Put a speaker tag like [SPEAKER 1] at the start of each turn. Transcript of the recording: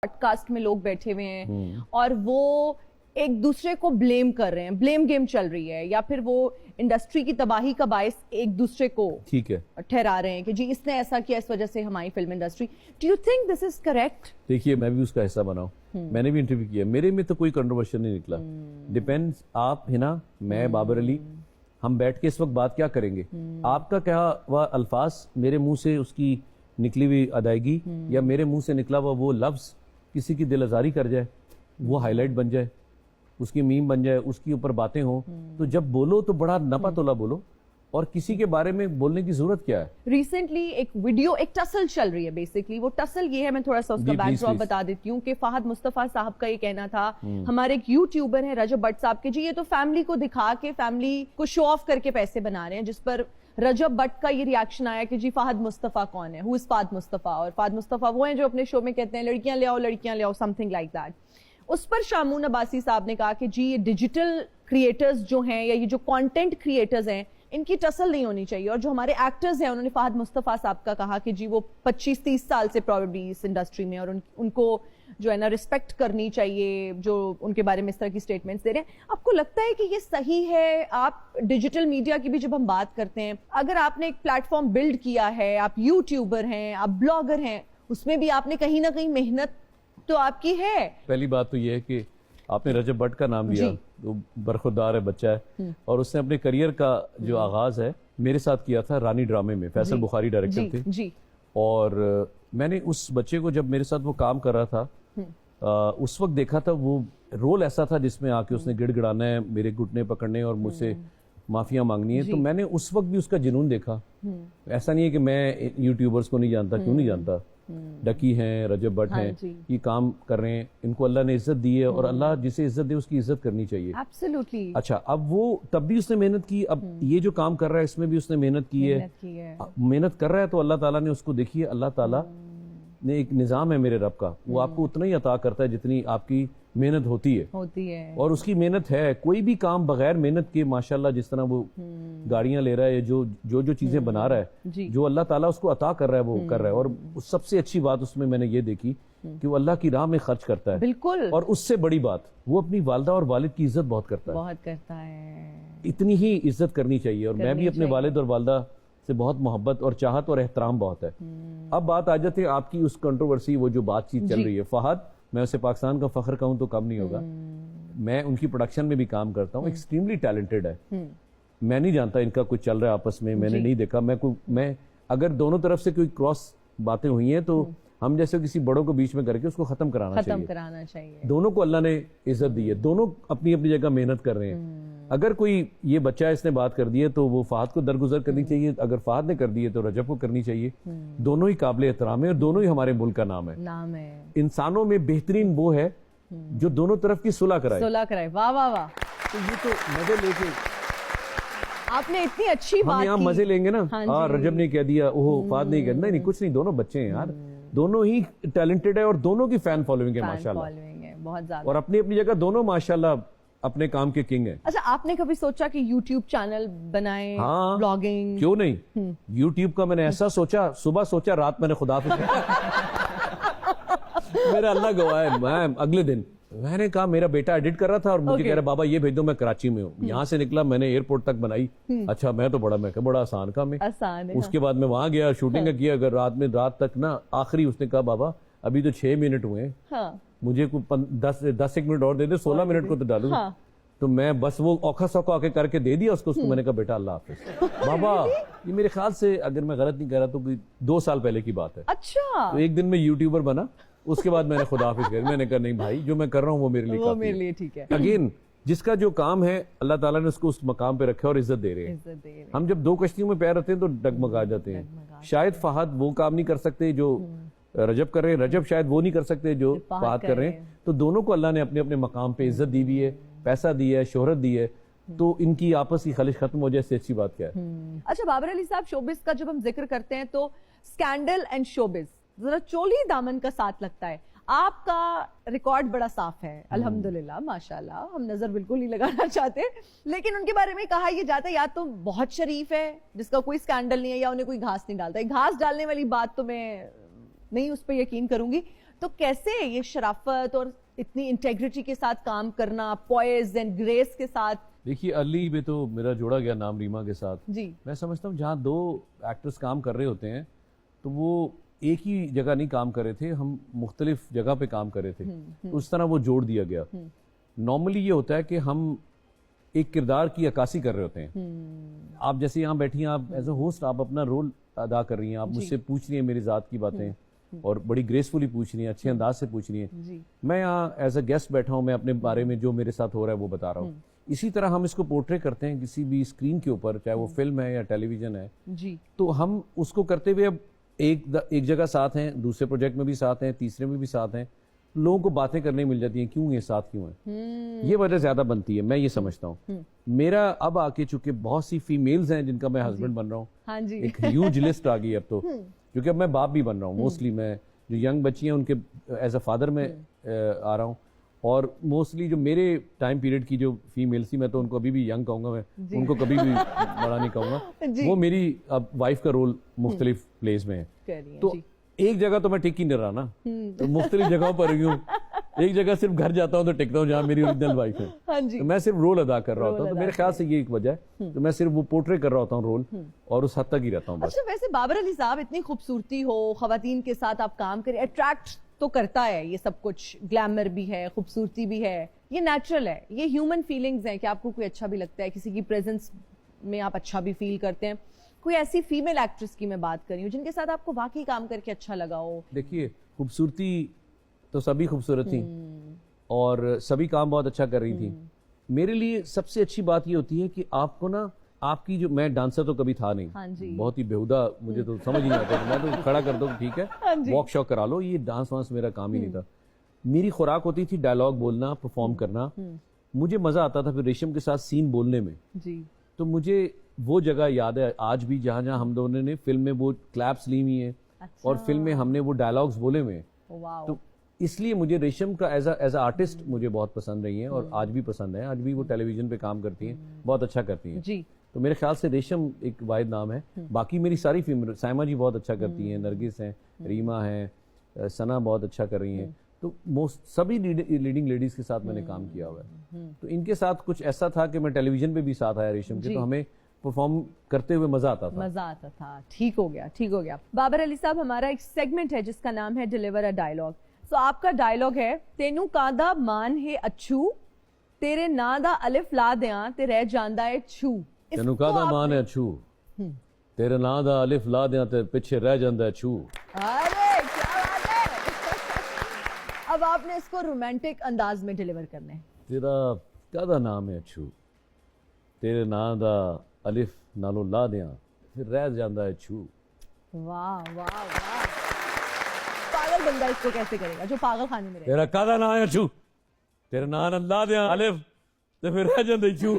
[SPEAKER 1] Pod cost میں لوگ بیٹھے ہوئے ہیں اور وہ ایک دوسرے کو بلیم کر رہے ہیں, بلیم گیم چل رہی ہے, یا پھر وہ انڈسٹری کی تباہی کا باعث ایک دوسرے کو ٹھہرا رہے ہیں کہ جی اس نے ایسا کیا, اس وجہ سے ہماری film industry. Do you think this is correct?
[SPEAKER 2] دیکھیے میں بھی اس کا حصہ بنا ہوں, میں نے بھی انٹرویو کیا, میرے میں تو کوئی کنٹروورشن نہیں نکلا. ڈیپینڈز آپ ہے نا, میں بابر علی, ہم بیٹھ کے اس وقت بات کیا کریں گے, آپ کا کیا ہوا الفاظ میرے منہ سے اس کی نکلی ہوئی ادائیگی یا میرے منہ سے نکلا ہوا وہ لفظ کسی کی دل آزاری کر جائے, وہ ہائی لائٹ بن جائے, اس کی میم بن جائے, اس کے اوپر باتیں ہوں, تو جب بولو تو بڑا نپا تولا بولو, اور کسی کے بارے میں بولنے کی ضرورت کیا ہے.
[SPEAKER 1] ریسنٹلی ایک ویڈیو, ایک ٹسل چل رہی ہے, بیسکلی وہ ٹسل یہ ہے, میں تھوڑا سا اس کا بیک ڈراپ بتا دیتی ہوں کہ فہد مصطفیٰ صاحب کا یہ کہنا تھا, ہمارے ایک یوٹیوبر ہیں رجب بٹ صاحب کے, جی یہ تو فیملی کو دکھا کے فیملی کو شو آف کر کے پیسے بنا رہے ہیں, جس پر رجب بٹ کا یہ ریاکشن آیا کہ جی فہد مصطفیٰ کون ہے, ہو از فہد مصطفیٰ, اور فہد مصطفیٰ وہ ہیں جو اپنے شو میں کہتے ہیں لڑکیاں لے آؤ سم تھنگ لائک دیٹ. اس پر شامون عباسی صاحب نے کہا کہ جی یہ ڈیجیٹل کریٹرز جو ہیں یا یہ جو کانٹینٹ کریٹرز ہیں ان کی ٹسل نہیں ہونی چاہیے, اور جو ہمارے ایکٹرز ہیں انہوں نے فہد مصطفیٰ صاحب کا کہا کہ جی وہ 25-30 سال سے پروبیبلی اس انڈسٹری میں, اور ان کو جو ہے نا ریسپیکٹ کرنی چاہیے جو ان کے بارے میں اس طرح کی سٹیٹمنٹس دے رہے ہیں. آپ کو لگتا ہے کہ یہ صحیح ہے؟ آپ ڈیجیٹل میڈیا کی بھی جب ہم بات کرتے ہیں, اگر آپ نے ایک پلیٹ فارم بلڈ کیا ہے, آپ یوٹیوبر ہیں, آپ بلاگر ہیں, اس میں بھی آپ نے کہیں نہ کہیں محنت تو آپ کی ہے.
[SPEAKER 2] پہلی بات تو یہ ہے کہ آپ نے رجب بٹ کا نام لیا, وہ برخوردار ہے, بچہ ہے, اور اس نے اپنے کریئر کا جو آغاز ہے میرے ساتھ کیا تھا رانی ڈرامے میں, فیصل بخاری ڈائریکٹر تھے, اور میں نے اس بچے کو جب میرے ساتھ وہ کام کر رہا تھا اس وقت دیکھا تھا, وہ رول ایسا تھا جس میں آ کے اس نے گڑ گڑانا ہے, میرے گھٹنے پکڑنے اور مجھ سے معافیاں مانگنی ہے. تو میں نے اس وقت بھی اس کا جنون دیکھا. ایسا نہیں ہے کہ میں یوٹیوبرز کو نہیں جانتا, کیوں نہیں جانتا, ڈکی ہیں, رجب بٹ ہیں, یہ کام کر رہے ہیں, ان کو اللہ نے عزت دی ہے, اور اللہ جسے عزت دے اس کی عزت کرنی چاہیے.
[SPEAKER 1] ایبسلیوٹلی.
[SPEAKER 2] اچھا, اب وہ تب بھی اس نے محنت کی, اب یہ جو کام کر رہا ہے اس میں بھی اس نے محنت کی ہے, محنت کر رہا ہے, تو اللہ تعالیٰ نے اس کو, دیکھیے اللہ تعالیٰ نے ایک نظام ہے میرے رب کا, وہ آپ کو اتنا ہی عطا کرتا ہے جتنی آپ کی محنت ہوتی ہے, اور اس کی محنت ہے. کوئی بھی کام بغیر محنت کے ماشاءاللہ جس طرح وہ گاڑیاں لے رہا ہے, جو چیزیں بنا رہا ہے, جو اللہ تعالیٰ اس کو عطا کر رہا ہے وہ کر رہا ہے. اور سب سے اچھی بات اس میں نے یہ دیکھی کہ وہ اللہ کی راہ میں خرچ کرتا ہے.
[SPEAKER 1] بالکل.
[SPEAKER 2] اور اس سے بڑی بات, وہ اپنی والدہ اور والد کی عزت بہت کرتا ہے. اتنی ہی عزت کرنی چاہیے, اور میں بھی اپنے والد اور والدہ سے بہت محبت اور چاہت اور احترام بہت ہے. اب بات آ جاتی ہے آپ کی اس کنٹروورسی, وہ جو بات چیت چل رہی ہے. فہد, میں اسے پاکستان کا فخر کہوں تو کم نہیں ہوگا, میں ان کی پروڈکشن میں بھی کام کرتا ہوں, ایکسٹریملی ٹیلنٹڈ ہے. میں نہیں جانتا ان کا کچھ چل رہا ہے آپس میں, میں نے نہیں دیکھا. میں اگر دونوں طرف سے کوئی کراس باتیں ہوئی ہیں تو ہم جیسے کسی بڑوں کو بیچ میں کر کے اس کو ختم کرانا چاہیے. دونوں کو اللہ نے عزت دی ہے, دونوں اپنی اپنی جگہ محنت کر رہے ہیں. اگر کوئی یہ بچہ اس نے بات کر دی ہے تو وہ فہد کو درگزر کرنی چاہیے, اگر فہد نے کر دی ہے تو رجب کو کرنی چاہیے. دونوں ہی قابل احترام ہے, اور دونوں ہی ہمارے ملک کا نام ہے. انسانوں میں بہترین وہ ہے جو دونوں طرف کی صلح کرائے.
[SPEAKER 1] واہ واہ واہ.
[SPEAKER 2] تو یہ تو مزے لے کے
[SPEAKER 1] آپ نے اتنی اچھی بات کی.
[SPEAKER 2] ہم یہاں مزے لیں گے نا, رجب نے کہہ دیا, فہد نے کہہ دیا, نہیں کچھ نہیں, دونوں بچے ہیں یار, دونوں ہی ٹیلنٹڈ ہے, اور دونوں کی فین فالوئنگ ہے ماشاءاللہ,
[SPEAKER 1] بہت زیادہ,
[SPEAKER 2] اور اپنی اپنی جگہ دونوں ماشاءاللہ اپنے کام کے کنگ ہیں.
[SPEAKER 1] اچھا, آپ نے کبھی سوچا کہ یوٹیوب چینل بنائیں, بلاگنگ؟
[SPEAKER 2] کیوں نہیں, یوٹیوب کا میں نے ایسا سوچا, صبح سوچا, رات میں نے خدا پہ میرا اللہ گواہ ہے, میں اگلے دن میں نے کہا, میرا بیٹا ایڈٹ کر رہا تھا اور مجھے کہہ رہا بابا یہ بھیج دو, میں کراچی میں ہوں. یہاں سے نکلا, میں نے ایئرپورٹ تک بنائی. اچھا, میں تو بڑا آسان کام ہے. اس کے بعد میں وہاں گیا, شوٹنگ کیا, اگر رات تک نا, آخری اس نے کہا بابا ابھی تو 6 منٹ ہوئے ہیں, مجھے 10 منٹ اور دے دے, 16 منٹ کو تو ڈالوں. تو میں بس وہ اوکھا سوکھا آ کے کر کے دے دیا اس کو میں نے کہا بیٹا اللہ حافظ. بابا یہ میرے خیال سے اگر میں غلط نہیں کہہ رہا تو 2 سال پہلے کی بات ہے.
[SPEAKER 1] اچھا,
[SPEAKER 2] تو ایک دن میں یوٹیوبر بنا, اس کے بعد میں نے خدا حافظ کہا. میں نے کہا نہیں بھائی, جو میں کر رہا ہوں وہ میرے لیے
[SPEAKER 1] ٹھیک ہے.
[SPEAKER 2] اگین جس کا جو کام ہے اللہ تعالیٰ نے اس کو اس مقام پہ رکھا اور عزت دے رہے ہیں. ہم جب 2 کشتیوں میں پیر رہتے ہیں تو ڈگمگا جاتے ہیں. شاید فہد وہ کام نہیں کر سکتے جو رجب کر رہے ہیں, رجب شاید وہ نہیں کر سکتے جو فہد کر رہے ہیں. تو دونوں کو اللہ نے اپنے اپنے مقام پہ عزت دی بھی ہے, پیسہ دیا ہے, شہرت دی ہے, تو ان کی آپس کی خلش ختم ہو جائے, سے اچھی بات کیا ہے.
[SPEAKER 1] اچھا بابر علی صاحب, شوبز کا جب ہم ذکر کرتے ہیں تو سکینڈل اینڈ شوبز ذرا چولی دامن کا ساتھ لگتا ہے. آپ کا ریکارڈ بڑا صاف ہے الحمدللہ, ماشاءاللہ, ہم نظر بالکل نہیں لگانا چاہتے, لیکن ان کے بارے میں کہا یہ جاتا ہے یا تو بہت شریف ہے جس کا کوئی سکینڈل نہیں ہے, یا انہیں کوئی گھاس نہیں ڈالتا ہے. گھاس ڈالنے والی بات تو میں نہیں اس پہ یقین کروں گی. تو کیسے یہ شرافت اور اتنی انٹیگریٹی کے ساتھ کام کرنا, پوائز اینڈ گریس کے ساتھ؟
[SPEAKER 2] دیکھیے ارلی میں تو میرا جوڑا گیا نام ریما کے ساتھ.
[SPEAKER 1] جی
[SPEAKER 2] میں سمجھتا ہوں جہاں دو ایکٹرز کام کر رہے ہوتے ہیں تو وہ ایک ہی جگہ نہیں کام کر رہے تھے, ہم مختلف جگہ پہ کام کر رہے تھے, اس طرح وہ جوڑ دیا گیا. نارملی یہ ہوتا ہے کہ ہم ایک کردار کی عکاسی کر رہے ہوتے ہیں. آپ جیسے یہاں بیٹھی ہیں, آپ ایز اے ہوسٹ آپ اپنا رول ادا کر رہی ہیں, آپ مجھ سے پوچھ رہی ہیں میری ذات کی باتیں اور بڑی گریسفلی پوچھ رہی ہیں, اچھے انداز سے پوچھ رہی ہیں. میں یہاں ایز اے گیسٹ بیٹھا ہوں, میں اپنے بارے میں جو میرے ساتھ ہو رہا ہے وہ بتا رہا ہوں. اسی طرح ہم اس کو پورٹری کرتے ہیں کسی بھی اسکرین کے اوپر, چاہے وہ فلم ہے یا ٹیلی ویژن ہے. تو ہم اس کو کرتے ہوئے اب ایک جگہ ساتھ ہیں, دوسرے پروجیکٹ میں بھی ساتھ ہیں, تیسرے میں بھی ساتھ ہیں, لوگوں کو باتیں کرنے مل جاتی ہیں کیوں یہ ساتھ کیوں ہیں, یہ وجہ زیادہ بنتی ہے, میں یہ سمجھتا ہوں. میرا اب آ کے چونکہ بہت سی فیمیلز ہیں جن کا میں ہسبینڈ بن رہا ہوں, ایک ہیوج لسٹ آ گئی اب تو, کیونکہ اب میں باپ بھی بن رہا ہوں. موسٹلی میں جو ینگ بچی ہیں ان کے ایز اے فادر میں آ رہا ہوں, اور موسٹلی جو میرے ٹائم پیریڈ کی جو فیمیلز تھی, میں تو ان کو ابھی بھی ینگ کہوں گا, میں ان کو کبھی بھی بڑا نہیں کہوں گا, وہ میری اب وائف کا رول مختلف پلیس میں ہے. تو ایک جگہ تو میں ٹک ہی نہیں رہا نا, مختلف جگہوں پر رہی ہوں. ایک جگہ صرف گھر جاتا ہوں تو ٹکتا ہوں جہاں میری اوریجنل وائف ہے, تو میں صرف رول ادا کر رہا ہوتا ہوں. تو میرے خیال سے یہ ایک وجہ ہے, تو میں صرف وہ پورٹری کر رہا ہوتا ہوں رول, اور اس حد تک ہی رہتا ہوں بس.
[SPEAKER 1] اچھا ویسے بابر علی صاحب, اتنی خوبصورتی ہو, خواتین کے ساتھ آپ کام کریں, اٹریکٹ تو کرتا ہے یہ سب کچھ, گلیمر بھی ہے, خوبصورتی بھی ہے, یہ نیچرل ہے, یہ ہیومن فیلنگز ہیں کہ آپ کو کوئی اچھا بھی لگتا ہے, کسی کی پریزنس میں آپ اچھا بھی فیل کرتے ہیں. کوئی ایسی فیمیل ایکٹریس کی میں بات کر رہی ہوں جن کے ساتھ آپ کو واقعی کام کر کے اچھا لگا ہو؟
[SPEAKER 2] دیکھیے خوبصورتی تو سبھی خوبصورت تھیں اور سبھی کام بہت اچھا کر رہی تھیں. میرے لیے سب سے اچھی بات یہ ہوتی ہے کہ آپ کو نا, آپ کی جو, میں ڈانسر تو کبھی تھا نہیں, بہت ہی بےہودہ, مجھے تو سمجھ ہی نہیں آتا, میں تو کھڑا کر دوں ٹھیک ہے, واک شاک کرا لو, یہ ڈانس وانس میرا کام ہی نہیں تھا. میری خوراک ہوتی تھی ڈائلاگ بولنا, پرفارم کرنا. مجھے مزہ آتا تھا پھر ریشم کے ساتھ سین بولنے میں. تو مجھے وہ جگہ یاد ہے آج بھی جہاں جہاں ہم دونوں نے فلم میں وہ کلیپس لی ہوئی ہیں, اور فلم میں ہم نے وہ ڈائلاگز بولے ہوئے ہیں. تو اس لیے مجھے ریشم کا ایز اے آرٹسٹ مجھے بہت پسند رہی ہیں, اور آج بھی پسند ہے. آج بھی وہ ٹیلی ویژن پہ کام کرتی ہیں, بہت اچھا کرتی ہیں. تو میرے خیال سے ریشم ایک واحد نام ہے. باقی میری ساری فلم, سائمہ جی بہت اچھا کرتی ہیں, نرگس ہیں, ریما ہیں, ثنا بہت اچھا کر رہی ہیں. تو سبھی لیڈنگ لیڈیز کے ساتھ میں نے کام کیا ہوا ہے. تو ان کے ساتھ کچھ ایسا تھا کہ میں ٹیلی ویژن پہ بھی ساتھ آیا ریشم کے, تو ہمیں پرفارم کرتے ہوئے مزہ آتا تھا. ٹھیک ہو گیا. بابر علی صاحب, ہمارا ایک سیگمنٹ ہے جس کا نام ہے ڈیلیور اے ڈائلاگ. سو آپ کا ڈائلاگ ہے, تینوں کاندا مان ہے اچھو, تیرے نا دا الف لا دیاں تے رہ جاندا ہے چھو. تینوں کاندا مان ہے اچھو, تیرے نا دا الف لا دیاں تے پیچھے رہ جاندا ہے چھو.
[SPEAKER 1] ارے کیا بات ہے. اب آپ نے اس کو رومانٹک انداز میں ڈیلیور کرنا ہے.
[SPEAKER 2] تیرا کادا نام ہے اچھو, تیرے نا دا الف نالو لا دیاں پھر رہ جاندا ہے چھو.
[SPEAKER 1] واہ واہ واہ. پاگل بندہ اس کو کیسے کرے گا جو پاگل خانے میں رہے.
[SPEAKER 2] تیرا کادا نام ہے اچھو, تیرے نا لا دیاں الف تے پھر رہ جاندا ہے چھو.